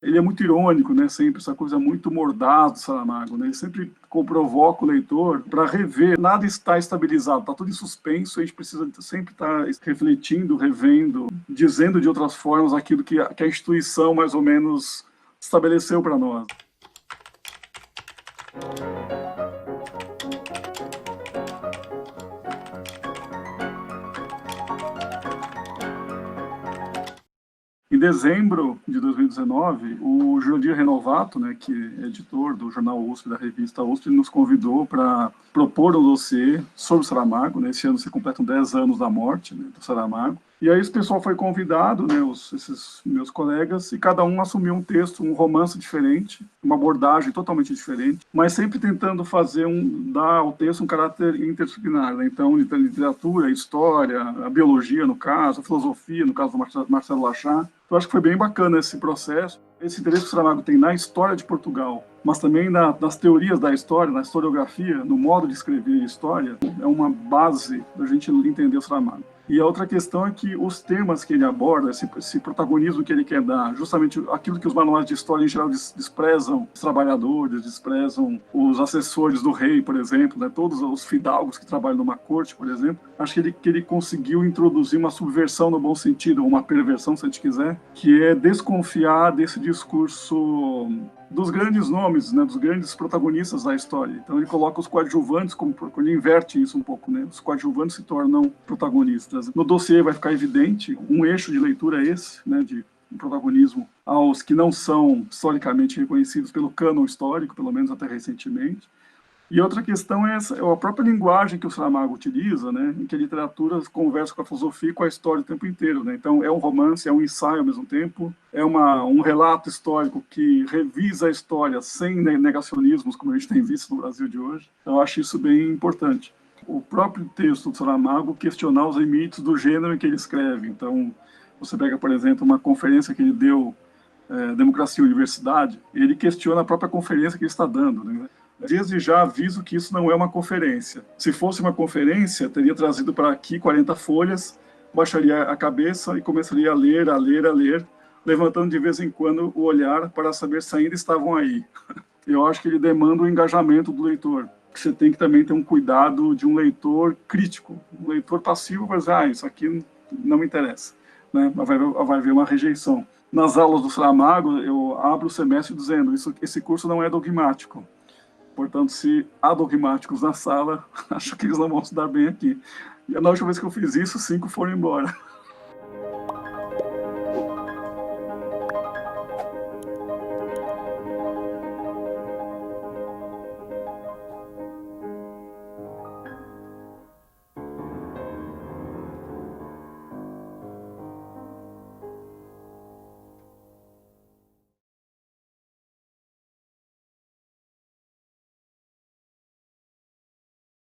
Ele é muito irônico, né? Sempre essa coisa muito mordaz do Saramago, né? Ele sempre provoca o leitor para rever. Nada está estabilizado, está tudo em suspenso. A gente precisa sempre estar refletindo, revendo, dizendo de outras formas aquilo que a instituição mais ou menos estabeleceu para nós. Em dezembro de 2019, o Jurandir Renovato, né, que é editor do jornal USP, da revista USP, nos convidou para propor um dossiê sobre o Saramago. Né? Esse ano se completam 10 anos da morte, né, do Saramago. E aí esse pessoal foi convidado, né, esses meus colegas, e cada um assumiu um texto, um romance diferente, uma abordagem totalmente diferente, mas sempre tentando dar ao texto um caráter interdisciplinar. Né? Então, literatura, história, a biologia, no caso, a filosofia, no caso do Marcelo Lachá. Eu acho que foi bem bacana esse processo. Esse interesse que o Saramago tem na história de Portugal, mas também nas teorias da história, na historiografia, no modo de escrever história, é uma base da gente entender o Saramago. E a outra questão é que os temas que ele aborda, esse protagonismo que ele quer dar, justamente aquilo que os manuais de história em geral desprezam os trabalhadores, desprezam os assessores do rei, por exemplo, né, todos os fidalgos que trabalham numa corte, por exemplo, acho que ele conseguiu introduzir uma subversão no bom sentido, ou uma perversão, se a gente quiser, que é desconfiar desse discurso dos grandes nomes, né, dos grandes protagonistas da história. Então ele coloca os coadjuvantes, ele inverte isso um pouco, né? Os coadjuvantes se tornam protagonistas. No dossiê vai ficar evidente, um eixo de leitura é esse, né, de protagonismo aos que não são historicamente reconhecidos pelo cânon histórico, pelo menos até recentemente. E outra questão é a própria linguagem que o Saramago utiliza, né, em que a literatura conversa com a filosofia e com a história o tempo inteiro. Né? Então, é um romance, é um ensaio ao mesmo tempo, é um relato histórico que revisa a história sem negacionismos, como a gente tem visto no Brasil de hoje. Eu acho isso bem importante. O próprio texto do Saramago questionar os limites do gênero em que ele escreve. Então, você pega, por exemplo, uma conferência que ele deu, Democracia e Universidade, ele questiona a própria conferência que ele está dando, né? Desde já aviso que isso não é uma conferência. Se fosse uma conferência, teria trazido para aqui 40 folhas, baixaria a cabeça e começaria a ler, levantando de vez em quando o olhar para saber se ainda estavam aí. Eu acho que ele demanda o engajamento do leitor. Você tem que também ter um cuidado de um leitor crítico. Um leitor passivo vai dizer, isso aqui não me interessa. Né? Vai haver uma rejeição. Nas aulas do Saramago, eu abro o semestre dizendo, esse curso não é dogmático. Portanto, se há dogmáticos na sala, acho que eles não vão se dar bem aqui. E na última vez que eu fiz isso, 5 foram embora.